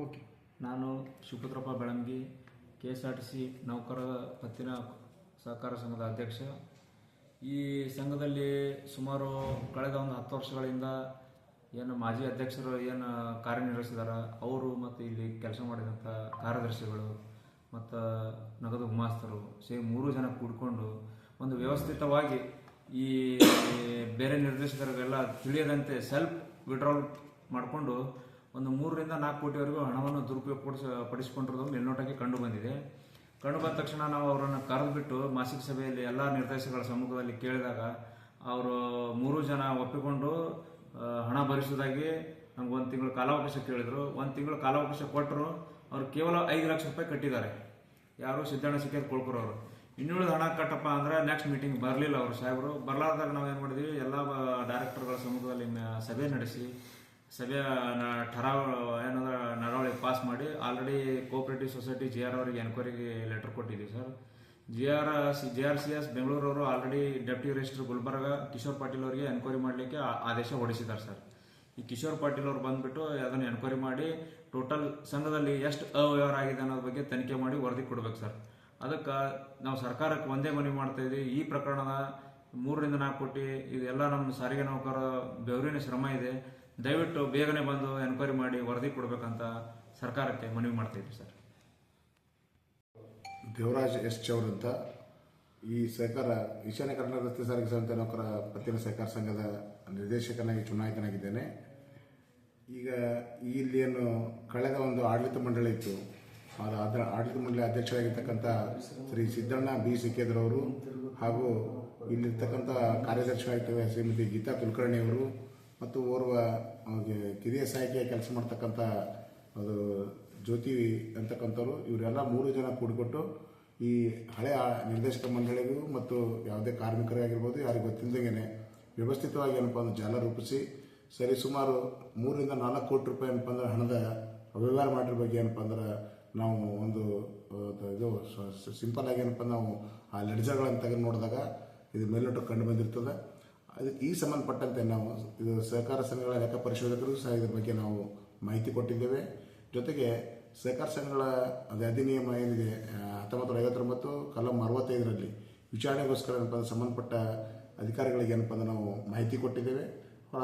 Okay. ನಾನು Shivaputrappa ಬೆಳಂಗಿ, KSRTC ನೌಕರರ ಪತ್ತಿನ ಸಹಕಾರ ಸಂಘದ ಅಧ್ಯಕ್ಷ. ಈ ಸಂಘದಲ್ಲಿ ಸುಮಾರು ಕಳೆದ ಒಂದು 10 ವರ್ಷಗಳಿಂದ ಏನು ಮಾಜಿ ಅಧ್ಯಕ್ಷರು ಏನು ಕಾರ್ಯನಿರ್ವಹಿಸಿದಾರ ಅವರು ಮತ್ತು ಇಲ್ಲಿ ಕೆಲಸ ಮಾಡಿದಂಥ ಕಾರ್ಯದರ್ಶಿಗಳು ಮತ್ತು ನಗದು ಗುಮಾಸ್ತರು ಸೇರಿ 3 ಜನ ಕೂಡಿಕೊಂಡು ಒಂದು ವ್ಯವಸ್ಥಿತವಾಗಿ ಈ ಬೇರೆ ನಿರ್ದೇಶಕರಿಗೆಲ್ಲ ತಿಳಿಯದಂತೆ ಸೆಲ್ಫ್ ವಿಡ್ರಾಲ್ ಮಾಡಿಕೊಂಡು ಒಂದು 3 ರಿಂದ 4 ಕೋಟಿವರೆಗೂ ಹಣವನ್ನು ಪಡಿಸಿಕೊಂಡಿರೋದು ಮೇಲ್ನೋಟಕ್ಕೆ ಕಂಡು ಬಂದಿದೆ. ಕಂಡು ಬಂದ ತಕ್ಷಣ ನಾವು ಅವರನ್ನು ಕರೆದುಬಿಟ್ಟು ಮಾಸಿಕ ಸಭೆಯಲ್ಲಿ ಎಲ್ಲ ನಿರ್ದೇಶಕರ ಸಮ್ಮುಖದಲ್ಲಿ ಕೇಳಿದಾಗ ಅವರು 3 ಜನ ಒಪ್ಪಿಕೊಂಡು ಹಣ ಭರಿಸುವುದಾಗಿ ನಮ್ಗೆ 1 ತಿಂಗಳು ಕಾಲಾವಕಾಶ ಕೇಳಿದರು. 1 ತಿಂಗಳು ಕಾಲಾವಕಾಶ ಕೊಟ್ಟರು. ಅವರು ಕೇವಲ 5 ಲಕ್ಷ ರೂಪಾಯಿ ಕಟ್ಟಿದ್ದಾರೆ. ಯಾರು ಸಿದ್ದಣ್ಣ ಸಿಕ್ಕೇದ್ ಕೊಳ್ಕುರವರು. ಇನ್ನುಳಿದ ಹಣ ಕಟ್ಟಪ್ಪ ಅಂದ್ರೆ ನೆಕ್ಸ್ಟ್ ಮೀಟಿಂಗ್ ಬರಲಿಲ್ಲ ಅವರು ಸಾಹೇಬರು. ಬರಲಾರ್ದಾಗ ನಾವು ಏನು ಮಾಡಿದ್ವಿ, ಎಲ್ಲ ಡೈರೆಕ್ಟರ್ಗಳ ಸಮ್ಮುಖದಲ್ಲಿ ಸಭೆ ನಡೆಸಿ ಸಭೆಯ ಠರಾವ್ ಏನಂದ್ರೆ ನಡವಳಿ ಪಾಸ್ ಮಾಡಿ ಆಲ್ರೆಡಿ ಕೋಆಪರೇಟಿವ್ ಸೊಸೈಟಿ JR ಅವರಿಗೆ ಎನ್ಕ್ವೈರಿಗೆ ಲೆಟರ್ ಕೊಟ್ಟಿದ್ದೀವಿ ಸರ್. JRCS ಬೆಂಗಳೂರವರು already deputy registrar Gulbarga Kishore Patil ಅವರಿಗೆ ಎನ್ಕ್ವೈರಿ ಮಾಡಲಿಕ್ಕೆ ಆದೇಶ ಹೊರಡಿಸಿದ್ದಾರೆ ಸರ್. ಈ ಕಿಶೋರ್ ಪಾಟೀಲ್ ಅವರು ಬಂದ್ಬಿಟ್ಟು ಅದನ್ನು ಎನ್ಕ್ವೈರಿ ಮಾಡಿ ಟೋಟಲ್ ಸಂಘದಲ್ಲಿ ಎಷ್ಟು ಅವ್ಯವಹಾರ ಆಗಿದೆ ಅನ್ನೋದ್ರ ಬಗ್ಗೆ ತನಿಖೆ ಮಾಡಿ ವರದಿ ಕೊಡ್ಬೇಕು ಸರ್. ಅದಕ್ಕೆ ನಾವು ಸರ್ಕಾರಕ್ಕೆ ಒಂದೇ ಮನವಿ ಮಾಡ್ತಾ ಇದ್ದೀವಿ. ಈ ಪ್ರಕರಣದ 3 ರಿಂದ 4 ಕೋಟಿ ಇದೆಲ್ಲ ನಮ್ಮ ಸಾರಿಗೆ ನೌಕರ ಬೆವರಿನ ಶ್ರಮ ಇದೆ. ದಯವಿಟ್ಟು ಬೇಗನೆ ಬಂದು ಎನ್ಕ್ವೈರಿ ಮಾಡಿ ವರದಿ ಕೊಡಬೇಕಂತ ಸರ್ಕಾರಕ್ಕೆ ಮನವಿ ಮಾಡ್ತಾ ಇದ್ದೀವಿ ಸರ್. ದೇವರಾಜ್ ಎಸ್ ಚೌರ್ ಅಂತ ಈ ಸಹಕಾರ ಈಶಾನ್ಯ ಕರ್ನಾಟಕ ರಸ್ತೆ ಸಾರಿಗೆ ಸಂಸ್ಥೆ ನೌಕರ ಪತ್ತಿನ ಸಹಕಾರ ಸಂಘದ ನಿರ್ದೇಶಕನಾಗಿ ಚುನಾಯಿತನಾಗಿದ್ದೇನೆ. ಈಗ ಇಲ್ಲಿ ಏನು ಕಳೆದ ಒಂದು ಆಡಳಿತ ಮಂಡಳಿ ಇತ್ತು, ಅದರ ಆಡಳಿತ ಮಂಡಳಿ ಅಧ್ಯಕ್ಷರಾಗಿರ್ತಕ್ಕಂಥ ಶ್ರೀ ಸಿದ್ದಣ್ಣ B. ಸಿಕ್ಕೇದ್ರವರು ಹಾಗೂ ಇಲ್ಲಿರ್ತಕ್ಕಂಥ ಕಾರ್ಯದರ್ಶಿಯಾಗಿರುವ ಶ್ರೀಮತಿ ಗೀತಾ ಕುಲಕರ್ಣಿ ಅವರು ಮತ್ತು ಓರ್ವ ಕಿರಿಯ ಸಹಾಯಕಿಯಾಗಿ ಕೆಲಸ ಮಾಡ್ತಕ್ಕಂಥ ಅದು ಜ್ಯೋತಿ ಅಂತಕ್ಕಂಥವ್ರು, ಇವರೆಲ್ಲ 3 ಜನ ಕೂಡಿಕೊಟ್ಟು ಈ ಹಳೆಯ ನಿರ್ದೇಶಕ ಮಂಡಳಿಗೂ ಮತ್ತು ಯಾವುದೇ ಕಾರ್ಮಿಕರಾಗಿರ್ಬೋದು ಯಾರಿಗೆ ಗೊತ್ತಿಲ್ಲದಂಗೆ ವ್ಯವಸ್ಥಿತವಾಗಿ ಏನಪ್ಪ ಅಂದ್ರೆ ಜಾಲ ರೂಪಿಸಿ ಸರಿಸುಮಾರು 3 ರಿಂದ 4 ಕೋಟಿ ರೂಪಾಯಿ ಏನಪ್ಪ ಅಂದ್ರೆ ಹಣದ ಅವ್ಯವಹಾರ ಮಾಡಿರೋ ಬಗ್ಗೆ ಏನಪ್ಪ ಅಂದ್ರೆ ನಾವು ಒಂದು ಇದು ಸಿಂಪಲ್ ಆಗಿ ಏನಪ್ಪ ನಾವು ಆ ಲೆಡ್ಜರ್ಗಳನ್ನು ತೆಗೆದು ನೋಡಿದಾಗ ಇದು ಮೇಲ್ನೋಟಕ್ಕೆ ಕಂಡು ಬಂದಿರ್ತದೆ. ಅದಕ್ಕೆ ಈ ಸಂಬಂಧಪಟ್ಟಂತೆ ನಾವು ಇದು ಸಹಕಾರ ಸಂಘಗಳ ಲೆಕ್ಕ ಪರಿಶೋಧಕರಿಗೂ ಸಹ ಇದ್ರ ಬಗ್ಗೆ ನಾವು ಮಾಹಿತಿ ಕೊಟ್ಟಿದ್ದೇವೆ. ಜೊತೆಗೆ ಸಹಕಾರ ಸಂಘಗಳ ಅಧಿನಿಯಮ ಏನಿದೆ 1959 ಕಲಂ 65ರಲ್ಲಿ ವಿಚಾರಣೆಗೋಸ್ಕರ ಏನಪ್ಪ ಅಂದ್ರೆ ಸಂಬಂಧಪಟ್ಟ ಅಧಿಕಾರಿಗಳಿಗೆ ಏನಪ್ಪ ಅಂದ್ರೆ ನಾವು ಮಾಹಿತಿ ಕೊಟ್ಟಿದ್ದೇವೆ.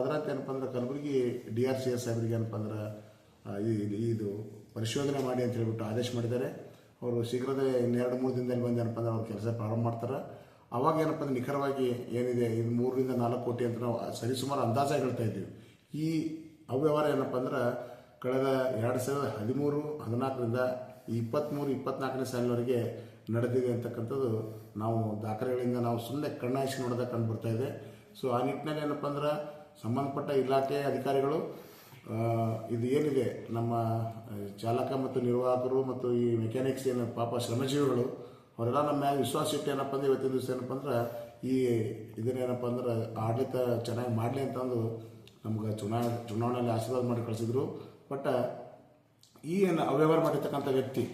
ಅದರಂತೆ ಏನಪ್ಪ ಅಂದ್ರೆ ಕಲಬುರಗಿ DRCS ಸಾಹೇಬರಿಗೆ ಏನಪ್ಪ ಅಂದ್ರೆ ಇದು ಪರಿಶೋಧನೆ ಮಾಡಿ ಅಂತ ಹೇಳ್ಬಿಟ್ಟು ಆದೇಶ ಮಾಡಿದ್ದಾರೆ. ಅವರು ಶೀಘ್ರದಲ್ಲೇ 2-3 ದಿನದಲ್ಲಿ ಬಂದು ಏನಪ್ಪ ಅಂದ್ರೆ ಅವ್ರ ಕೆಲಸ ಪ್ರಾರಂಭ ಮಾಡ್ತಾರೆ. ಅವಾಗ ಏನಪ್ಪ ಅಂದ್ರೆ ನಿಖರವಾಗಿ ಏನಿದೆ ಇದು 3 ರಿಂದ 4 ಕೋಟಿ ಅಂತ ನಾವು ಸರಿಸುಮಾರು ಅಂದಾಜಾಗಿ ಹೇಳ್ತಾ ಇದ್ದೀವಿ. ಈ ಅವ್ಯವಹಾರ ಏನಪ್ಪ ಅಂದ್ರೆ ಕಳೆದ 2013, 14ರಿಂದ 23-24ನೇ ಸಾಲಿನವರೆಗೆ ನಡೆದಿದೆ ಅಂತಕ್ಕಂಥದ್ದು ನಾವು ದಾಖಲೆಗಳಿಂದ ನಾವು ಸುಮ್ಮನೆ ಕಣ್ಣಾಯಿಸಿ ನೋಡೋದಾಗ ಕಂಡು ಬರ್ತಾ ಇದೆ. ಸೊ ಆ ನಿಟ್ಟಿನಲ್ಲಿ ಏನಪ್ಪ ಅಂದ್ರೆ ಸಂಬಂಧಪಟ್ಟ ಇಲಾಖೆ ಅಧಿಕಾರಿಗಳು ಇದು ಏನಿದೆ ನಮ್ಮ ಚಾಲಕ ಮತ್ತು ನಿರ್ವಾಹಕರು ಮತ್ತು ಈ ಮೆಕ್ಯಾನಿಕ್ಸ್ ಏನು ಪಾಪ ಶ್ರಮಜೀವಿಗಳು ಅವರೆಲ್ಲ ನಮ್ಮ ಮ್ಯಾಗ ವಿಶ್ವಾಸ ಇಟ್ಟು ಏನಪ್ಪ ಅಂದ್ರೆ ಇವತ್ತಿನ ದಿವಸ ಏನಪ್ಪ ಅಂದ್ರೆ ಈ ಇದನ್ನೇನಪ್ಪ ಅಂದ್ರೆ ಆಡಳಿತ ಚೆನ್ನಾಗಿ ಮಾಡಲಿ ಅಂತಂದು ನಮ್ಗೆ ಚುನಾವಣೆಯಲ್ಲಿ ಆಶೀರ್ವಾದ ಮಾಡಿ ಕಳಿಸಿದ್ರು. ಬಟ್ ಈ ಏನು ಅವ್ಯವಹಾರ ಮಾಡಿರ್ತಕ್ಕಂಥ ವ್ಯಕ್ತಿ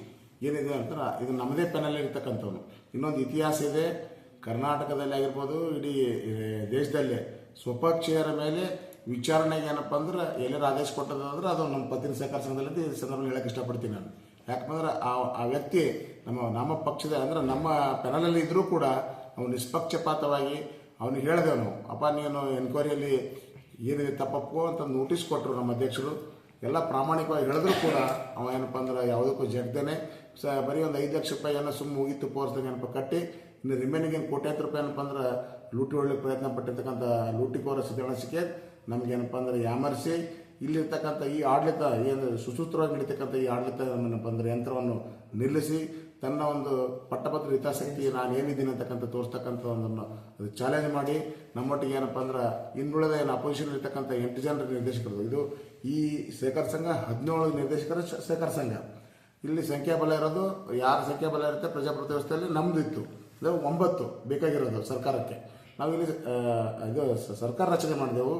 ಏನಿದೆ ಅಂತ ಇದು ನಮ್ಮದೇ ಪೆನಲ್ಲಿ ಇರ್ತಕ್ಕಂಥವ್ನು. ಇನ್ನೊಂದು ಇತಿಹಾಸ ಇದೆ, ಕರ್ನಾಟಕದಲ್ಲಿ ಆಗಿರ್ಬೋದು ಇಡೀ ದೇಶದಲ್ಲೇ ಸ್ವಪಕ್ಷೀಯರ ಮೇಲೆ ವಿಚಾರಣೆಗೆ ಏನಪ್ಪ ಅಂದ್ರೆ ಎಲ್ಲರ ಆದೇಶ ಕೊಟ್ಟದಂದ್ರೆ ಅದು ನಮ್ಮ ಪತ್ತಿನ ಸಹಕಾರ ಸಂಘದಲ್ಲಿ ಈ ಸಂದರ್ಭದಲ್ಲಿ ಹೇಳಕ್ಕೆ ಇಷ್ಟಪಡ್ತೀನಿ ನಾನು. ಯಾಕಂದ್ರೆ ಆ ವ್ಯಕ್ತಿ ನಮ್ಮ ಪಕ್ಷದ ಅಂದ್ರೆ ನಮ್ಮ ಪೆನಲಲ್ಲಿ ಇದ್ರೂ ಕೂಡ ಅವನು ನಿಷ್ಪಕ್ಷಪಾತವಾಗಿ ಅವನಿಗೆ ಹೇಳಿದೆವು ನಾವು, ಅಪ್ಪ ನೀನು ಎನ್ಕ್ವೈರಿಯಲ್ಲಿ ಏನಿದೆ ತಪ್ಪಪ್ಪು ಅಂತ ನೋಟಿಸ್ ಕೊಟ್ಟರು ನಮ್ಮ ಅಧ್ಯಕ್ಷರು. ಎಲ್ಲ ಪ್ರಾಮಾಣಿಕವಾಗಿ ಹೇಳಿದ್ರು ಕೂಡ ಅವ ಏನಪ್ಪ ಅಂದ್ರೆ ಯಾವುದಕ್ಕೂ ಜಗ್ದೇನೆ ಬರೀ ಒಂದು 5 ಲಕ್ಷ ರೂಪಾಯಿ ಏನೋ ಸುಮ್ಮನೆ ಮುಗಿತು ಪೋರ್ಸ್ದಂಗೆ ಏನಪ್ಪ ಕಟ್ಟಿ ಇನ್ನು ರಿಮೈನಿಂಗ್ ಏನು ಕೋಟ್ಯಾಂತರ ರೂಪಾಯಿ ಏನಪ್ಪ ಅಂದ್ರೆ ಲೂಟಿ ಹೊಡ್ಲಿಕ್ಕೆ ಪ್ರಯತ್ನ ಪಟ್ಟಿರ್ತಕ್ಕಂಥ ಲೂಟಿಕೋರ ಸಿದ್ದಣ್ಣ ಸಿಕ್ಕೇದ್ ನಮಗೇನಪ್ಪ ಅಂದ್ರೆ ಯಾಮರಿಸಿ ಇಲ್ಲಿರ್ತಕ್ಕಂಥ ಈ ಆಡಳಿತ ಏನು ಸುಸೂತ್ರವಾಗಿ ನಡೀತಕ್ಕಂಥ ಈ ಆಡಳಿತ ಏನಪ್ಪ ಅಂದ್ರೆ ಯಂತ್ರವನ್ನು ನಿಲ್ಲಿಸಿ ತನ್ನ ಒಂದು ಪಟ್ಟಭದ್ರ ಹಿತಾಸಕ್ತಿ ನಾನು ಏನಿದ್ದೀನಿ ಅಂತಕ್ಕಂಥ ತೋರಿಸ್ತಕ್ಕಂಥ ಒಂದನ್ನು ಅದು ಚಾಲೆಂಜ್ ಮಾಡಿ ನಮ್ಮೊಟ್ಟಿಗೆ ಏನಪ್ಪ ಅಂದ್ರೆ ಇನ್ನುಳಿದ ಏನು ಅಪೋಸಿಷನ್ ಇರ್ತಕ್ಕಂಥ 8 ಜನರ ನಿರ್ದೇಶಕರು, ಇದು ಈ ಸಹಕಾರ ಸಂಘ 17 ನಿರ್ದೇಶಕರ ಸಹಕಾರ ಸಂಘ. ಇಲ್ಲಿ ಸಂಖ್ಯಾಬಲ ಇರೋದು ಯಾರ ಸಂಖ್ಯಾಬಲ ಇರುತ್ತೆ ಪ್ರಜಾಪ್ರಭುತ್ವ ವ್ಯವಸ್ಥೆಯಲ್ಲಿ ನಮ್ದು ಇತ್ತು, ಅದು 9 ಬೇಕಾಗಿರೋದು ಸರ್ಕಾರಕ್ಕೆ. ನಾವಿಲ್ಲಿ ಇದು ಸರ್ಕಾರ ರಚನೆ ಮಾಡಿದೆವು.